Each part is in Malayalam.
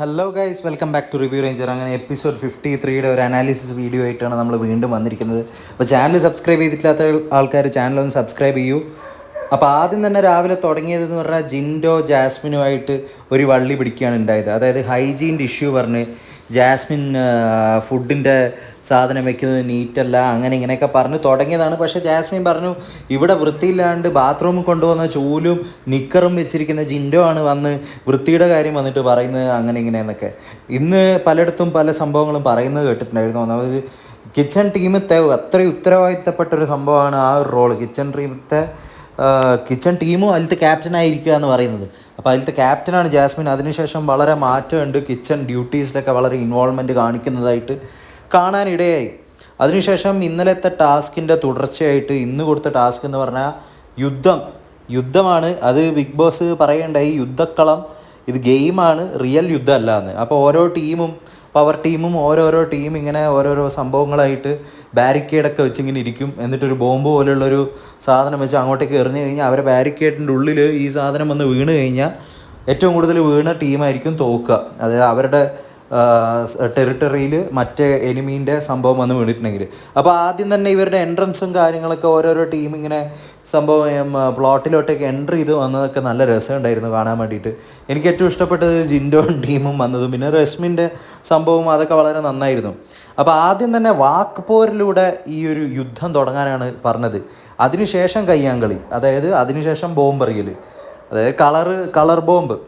Hello guys, welcome back to Review Ranger. അങ്ങനെ എപ്പിസോഡ് 53യുടെ ഒരു അനാലിസിസ് വീഡിയോ ആയിട്ടാണ് നമ്മൾ വീണ്ടും വന്നിരിക്കുന്നത്. അപ്പോൾ ചാനൽ സബ്സ്ക്രൈബ് ചെയ്തിട്ടില്ലാത്ത ആൾക്കാർ ചാനലൊന്ന് സബ്സ്ക്രൈബ് ചെയ്യൂ. അപ്പോൾ ആദ്യം തന്നെ രാവിലെ തുടങ്ങിയതെന്ന് പറഞ്ഞാൽ ജിൻഡോ ജാസ്മിനുമായിട്ട് ഒരു വള്ളി പിടിക്കുകയാണ് ഉണ്ടായത്. അതായത് ഹൈജീൻ്റെ ഇഷ്യൂ പറഞ്ഞ് ജാസ്മിൻ ഫുഡിൻ്റെ സാധനം വെക്കുന്നത് നീറ്റല്ല, അങ്ങനെ ഇങ്ങനെയൊക്കെ പറഞ്ഞ് തുടങ്ങിയതാണ്. പക്ഷേ ജാസ്മിൻ പറഞ്ഞു ഇവിടെ വൃത്തിയില്ലാണ്ട് ബാത്റൂമിൽ കൊണ്ടുവന്ന ചൂലും നിക്കറും വെച്ചിരിക്കുന്ന ജിൻഡോ ആണ് വന്ന് വൃത്തിയുടെ കാര്യം വന്നിട്ട് പറയുന്നത് അങ്ങനെ ഇങ്ങനെയെന്നൊക്കെ. ഇന്ന് പലയിടത്തും പല സംഭവങ്ങളും പറയുന്നത് കേട്ടിട്ടുണ്ടായിരുന്നു. ഒന്നാമത് കിച്ചൺ ടീമത്തെ അത്രയും ഉത്തരവാദിത്തപ്പെട്ടൊരു സംഭവമാണ് ആ ഒരു റോള്. കിച്ചൺ ടീമും അതിലത്തെ ക്യാപ്റ്റനായിരിക്കുക എന്ന് പറയുന്നത്. അപ്പോൾ അതിലത്തെ ക്യാപ്റ്റനാണ് ജാസ്മിൻ. അതിനുശേഷം വളരെ മാറ്റമുണ്ട്, കിച്ചൺ ഡ്യൂട്ടീസിലൊക്കെ വളരെ ഇൻവോൾവ്മെൻറ്റ് കാണിക്കുന്നതായിട്ട് കാണാനിടയായി. അതിനുശേഷം ഇന്നലത്തെ ടാസ്കിൻ്റെ തുടർച്ചയായിട്ട് ഇന്ന് കൊടുത്ത ടാസ്ക് എന്ന് പറഞ്ഞാൽ യുദ്ധമാണ്. അത് ബിഗ് ബോസ് പറയേണ്ടായി, യുദ്ധക്കളം ഇത് ഗെയിമാണ്, റിയൽ യുദ്ധമല്ല എന്ന്. അപ്പോൾ ഓരോ ടീമും പവർ ടീമും ഓരോരോ ടീം ഇങ്ങനെ ഓരോരോ സംഭവങ്ങളായിട്ട് ബാരിക്കേഡൊക്കെ വെച്ചിങ്ങനെ ഇരിക്കും. എന്നിട്ടൊരു ബോംബ് പോലുള്ളൊരു സാധനം വെച്ച് അങ്ങോട്ടേക്ക് എറിഞ്ഞു കഴിഞ്ഞാൽ അവരെ ബാരിക്കേഡിൻ്റെ ഉള്ളിൽ ഈ സാധനം വന്ന് വീണ് കഴിഞ്ഞാൽ ഏറ്റവും കൂടുതൽ വീണ ടീമായിരിക്കും തോക്കുക. അതായത് അവരുടെ ടെറിട്ടറിയിൽ മറ്റേ എനിമീൻ്റെ സംഭവം വന്ന് വീണിട്ടുണ്ടെങ്കിൽ. അപ്പോൾ ആദ്യം തന്നെ ഇവരുടെ എൻട്രൻസും കാര്യങ്ങളൊക്കെ ഓരോരോ ടീം ഇങ്ങനെ സംഭവം പ്ലോട്ടിലോട്ടൊക്കെ എൻട്രി ചെയ്ത് വന്നതൊക്കെ നല്ല രസമുണ്ടായിരുന്നു കാണാൻ വേണ്ടിയിട്ട്. എനിക്ക് ഏറ്റവും ഇഷ്ടപ്പെട്ടത് ജിൻഡോ ടീമും വന്നതും പിന്നെ റസ്മിൻ്റെ സംഭവം അതൊക്കെ വളരെ നന്നായിരുന്നു. അപ്പോൾ ആദ്യം തന്നെ വാക്പോരിലൂടെ ഈ ഒരു യുദ്ധം തുടങ്ങാനാണ് പറഞ്ഞത്. അതിനുശേഷം കയ്യാങ്കളി, അതായത് അതിനുശേഷം ബോംബെറിയൽ, അതായത് കളർ ബോംബ്.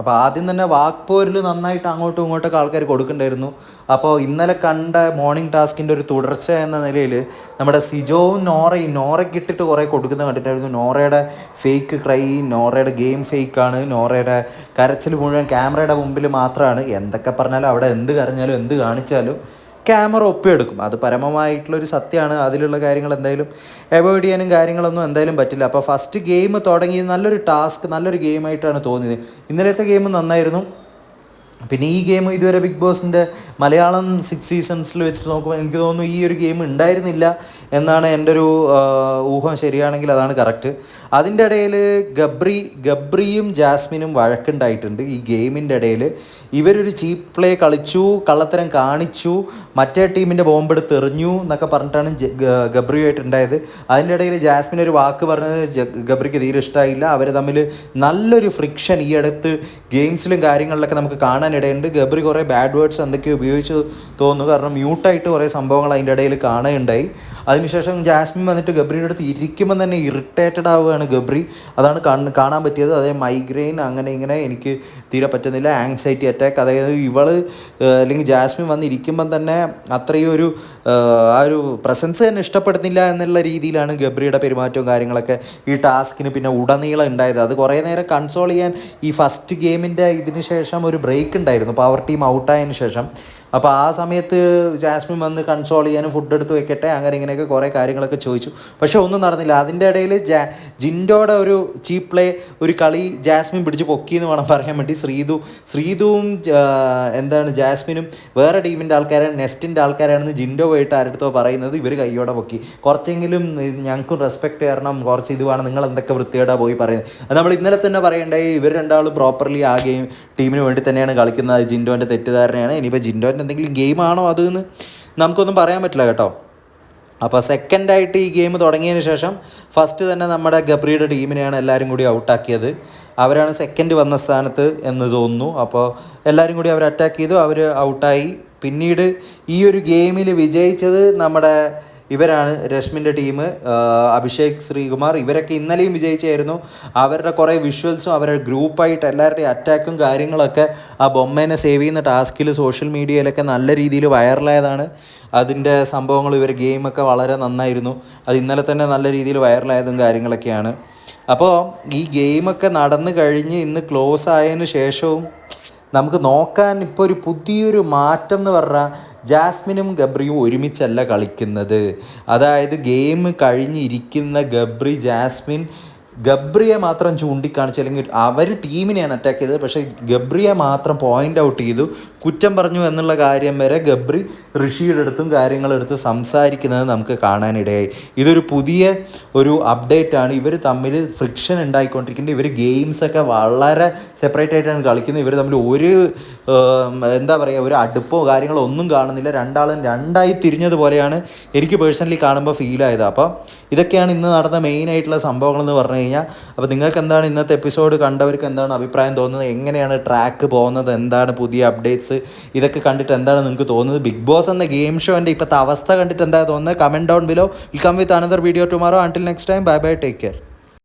അപ്പോൾ ആദ്യം തന്നെ വാക്പോരിൽ നന്നായിട്ട് അങ്ങോട്ടും ഇങ്ങോട്ടൊക്കെ ആൾക്കാർ കൊടുക്കണ്ടായിരുന്നു. അപ്പോൾ ഇന്നലെ കണ്ട മോർണിംഗ് ടാസ്കിൻ്റെ ഒരു തുടർച്ച എന്ന നിലയിൽ നമ്മുടെ സിജോവും നോറയ്ക്ക് ഇട്ടിട്ട് കുറേ കൊടുക്കുന്നത് കണ്ടിട്ടായിരുന്നു. നോറയുടെ ഫേക്ക് ക്രൈ, നോറയുടെ ഗെയിം ഫേക്കാണ്, നോറയുടെ കരച്ചിൽ മുഴുവൻ ക്യാമറയുടെ മുമ്പിൽ മാത്രമാണ്. എന്തൊക്കെ പറഞ്ഞാലും അവിടെ എന്ത് കരഞ്ഞാലും എന്ത് കാണിച്ചാലും ക്യാമറ ഒപ്പിയെടുക്കും. അത് പരമമായിട്ടുള്ളൊരു സത്യമാണ്. അതിലുള്ള കാര്യങ്ങൾ എന്തായാലും അവോയ്ഡ് ചെയ്യാനും കാര്യങ്ങളൊന്നും എന്തായാലും പറ്റില്ല. അപ്പോൾ ഫസ്റ്റ് ഗെയിം തുടങ്ങി നല്ലൊരു ടാസ്ക്, നല്ലൊരു ഗെയിമായിട്ടാണ് തോന്നിയത്. ഇന്നലത്തെ ഗെയിം നന്നായിരുന്നു. പിന്നെ ഈ ഗെയിം ഇതുവരെ ബിഗ് ബോസിൻ്റെ മലയാളം 6 സീസൺസിൽ വെച്ചിട്ട് നോക്കുമ്പോൾ എനിക്ക് തോന്നുന്നു ഈ ഒരു ഗെയിം ഉണ്ടായിരുന്നില്ല എന്നാണ് എൻ്റെ ഒരു ഊഹം. ശരിയാണെങ്കിൽ അതാണ് കറക്റ്റ്. അതിൻ്റെ ഇടയിൽ ഗബ്രിയും ജാസ്മിനും വഴക്കുണ്ടായിട്ടുണ്ട് ഈ ഗെയിമിൻ്റെ ഇടയിൽ. ഇവരൊരു ചീപ്പ് പ്ലേ കളിച്ചു, കള്ളത്തരം കാണിച്ചു, മറ്റേ ടീമിൻ്റെ ബോംബെടുത്ത് എറിഞ്ഞു എന്നൊക്കെ പറഞ്ഞിട്ടാണ് ഗബ്രിയുമായിട്ടുണ്ടായത്. അതിൻ്റെ ഇടയിൽ ജാസ്മിൻ ഒരു വാക്ക് പറഞ്ഞത് ഗബ്രിക്ക് തീരെ ഇഷ്ടമായില്ല. അവർ തമ്മിൽ നല്ലൊരു ഫ്രിക്ഷൻ ഈ അടുത്ത് ഗെയിംസിലും കാര്യങ്ങളിലൊക്കെ നമുക്ക് കാണാനിടയുണ്ട്. ഗബ്രി കുറേ ബാഡ് വേർഡ്സ് എന്തൊക്കെയോ ഉപയോഗിച്ച് തോന്നുന്നു, കാരണം മ്യൂട്ടായിട്ട് കുറേ സംഭവങ്ങൾ അതിൻ്റെ ഇടയിൽ കാണുകയുണ്ടായി. അതിനുശേഷം ജാസ്മിൻ വന്നിട്ട് ഗബ്രിയുടെ അടുത്ത് ഇരിക്കുമ്പോൾ തന്നെ ഇറിറ്റേറ്റഡ് ആവുകയാണ് ഗബ്രി. അതാണ് കാണാൻ പറ്റിയത്. അതായത് മൈഗ്രെയിൻ അങ്ങനെ ഇങ്ങനെ എനിക്ക് തീരെ പറ്റുന്നില്ല, ആങ്സൈറ്റി അറ്റാക്ക്. അതായത് അല്ലെങ്കിൽ ജാസ്മിൻ വന്നിരിക്കുമ്പം തന്നെ അത്രയും ആ ഒരു പ്രസൻസ് തന്നെ ഇഷ്ടപ്പെടുന്നില്ല എന്നുള്ള രീതിയിലാണ് ഗബ്രിയുടെ പെരുമാറ്റവും കാര്യങ്ങളൊക്കെ ഈ ടാസ്കിന് പിന്നെ ഉടനീളം ഉണ്ടായത്. അത് കുറേ നേരം കൺസോൾ ചെയ്യാൻ ഈ ഫസ്റ്റ് ഗെയിമിൻ്റെ ഇതിന് ശേഷം ഒരു ബ്രേക്ക് ഉണ്ടായിരുന്നു, പവർ ടീം ഔട്ടായതിനു ശേഷം. അപ്പോൾ ആ സമയത്ത് ജാസ്മിൻ വന്ന് കൺസോൾ ചെയ്യാനും ഫുഡ് എടുത്ത് വെക്കട്ടെ അങ്ങനെ ഇങ്ങനെയൊക്കെ കുറേ കാര്യങ്ങളൊക്കെ ചോദിച്ചു. പക്ഷേ ഒന്നും നടന്നില്ല. അതിൻ്റെ ഇടയിൽ ജിൻഡോയുടെ ഒരു ചീപ്പ് പ്ലേ, ഒരു കളി ജാസ്മിൻ പിടിച്ച് പൊക്കിയെന്ന് വേണം പറയാൻ വേണ്ടി. ശ്രീതുവും ജാസ്മിനും വേറെ ടീമിൻ്റെ ആൾക്കാരാണ്, നെസ്റ്റിൻ്റെ ആൾക്കാരാണെന്ന് ജിൻഡോ പോയിട്ട് ആരെടുത്തോ പറയുന്നത് ഇവർ കൈയോടെ പൊക്കി. കുറച്ചെങ്കിലും ഞങ്ങൾക്കും റെസ്പെക്റ്റ് തരണം, കുറച്ച് ഇത് വേണം, നിങ്ങൾ എന്തൊക്കെ വൃത്തിയോടെ പോയി പറയുന്നത്. അത് നമ്മൾ ഇന്നലെ തന്നെ പറയേണ്ടായി. ഇവർ രണ്ടാളും പ്രോപ്പർലി ആ ഗെയിം ടീമിന് വേണ്ടി തന്നെയാണ് കളിക്കുന്നത്. ജിൻഡോൻ്റെ തെറ്റിദ്ധാരണയാണ്. ഇനിയിപ്പോൾ ജിൻഡോൻ്റെ എന്തെങ്കിലും ഗെയിമാണോ അതെന്ന് നമുക്കൊന്നും പറയാൻ പറ്റില്ല കേട്ടോ. അപ്പോൾ സെക്കൻഡായിട്ട് ഈ ഗെയിം തുടങ്ങിയതിന് ശേഷം ഫസ്റ്റ് തന്നെ നമ്മുടെ ഗബ്രിയുടെ ടീമിനെയാണ് എല്ലാവരും കൂടി ഔട്ടാക്കിയത്. അവരാണ് സെക്കൻഡ് വന്ന സ്ഥാനത്ത് എന്ന് തോന്നുന്നു. അപ്പോൾ എല്ലാവരും കൂടി അവർ അറ്റാക്ക് ചെയ്തു, അവർ ഔട്ടായി. പിന്നീട് ഈ ഒരു ഗെയിമിൽ വിജയിച്ചത് നമ്മുടെ ഇവരാണ്, രശ്മിൻ്റെ ടീം, അഭിഷേക്, ശ്രീകുമാർ, ഇവരൊക്കെ ഇന്നലെയും വിജയിച്ചായിരുന്നു. അവരുടെ കുറേ വിഷ്വൽസും അവരുടെ ഗ്രൂപ്പായിട്ട് എല്ലാവരുടെയും അറ്റാക്കും കാര്യങ്ങളൊക്കെ ആ ബൊമ്മേനെ സേവ് ചെയ്യുന്ന ടാസ്കിൽ സോഷ്യൽ മീഡിയയിലൊക്കെ നല്ല രീതിയിൽ വൈറലായതാണ്. അതിൻ്റെ സംഭവങ്ങൾ ഇവർ ഗെയിമൊക്കെ വളരെ നന്നായിരുന്നു. അത് ഇന്നലെ തന്നെ നല്ല രീതിയിൽ വൈറലായതും കാര്യങ്ങളൊക്കെയാണ്. അപ്പോൾ ഈ ഗെയിമൊക്കെ നടന്നു കഴിഞ്ഞ് ഇന്ന് ക്ലോസ് ആയതിനു ശേഷവും നമുക്ക് നോക്കാൻ ഇപ്പോൾ ഒരു പുതിയൊരു മാറ്റം എന്ന് പറഞ്ഞാൽ ജാസ്മിനും ഗബ്രിയും ഒരുമിച്ചല്ല കളിക്കുന്നത്. അതായത് ഗെയിം കഴിഞ്ഞിരിക്കുന്ന ജാസ്മിൻ ഗബ്രിയെ മാത്രം ചൂണ്ടിക്കാണിച്ചു, അല്ലെങ്കിൽ അവർ ടീമിനെയാണ് അറ്റാക്ക് ചെയ്തത്, പക്ഷേ ഗബ്രിയെ മാത്രം പോയിൻ്റ് ഔട്ട് ചെയ്തു, കുറ്റം പറഞ്ഞു എന്നുള്ള കാര്യം വരെ ഗബ്രി ഋഷിയുടെ അടുത്തും കാര്യങ്ങളെടുത്ത് സംസാരിക്കുന്നത് നമുക്ക് കാണാനിടയായി. ഇതൊരു പുതിയ ഒരു അപ്ഡേറ്റാണ്. ഇവർ തമ്മിൽ ഫ്രിക്ഷൻ ഉണ്ടായിക്കൊണ്ടിരിക്കുന്നുണ്ട്. ഇവർ ഗെയിംസൊക്കെ വളരെ സെപ്പറേറ്റ് ആയിട്ടാണ് കളിക്കുന്നത്. ഇവർ തമ്മിൽ ഒരു എന്താ പറയുക, ഒരു അടുപ്പോ കാര്യങ്ങളോ ഒന്നും കാണുന്നില്ല. രണ്ടാളും രണ്ടായി തിരിഞ്ഞതുപോലെയാണ് എനിക്ക് പേഴ്സണലി കാണുമ്പോൾ ഫീലായത്. അപ്പോൾ ഇതൊക്കെയാണ് ഇന്ന് നടന്ന മെയിനായിട്ടുള്ള സംഭവങ്ങളെന്ന് പറഞ്ഞു കഴിഞ്ഞാൽ. അപ്പോൾ നിങ്ങൾക്ക് എന്താണ് ഇന്നത്തെ എപ്പിസോഡ് കണ്ടവർക്ക് എന്താണ് അഭിപ്രായം തോന്നുന്നത്, എങ്ങനെയാണ് ട്രാക്ക് പോകുന്നത്, എന്താണ് പുതിയ അപ്ഡേറ്റ്സ്, ഇതൊക്കെ കണ്ടിട്ട് എന്താണ് നിങ്ങൾക്ക് തോന്നുന്നത്? ബിഗ് ബോസ് എന്ന ഗെയിം ഷോൻ്റെ ഇപ്പോഴത്തെ അവസ്ഥ കണ്ടിട്ട് എന്താ തോന്നുന്നത്? Comment down below. Will come with another video tomorrow. Until next time, bye bye, take care.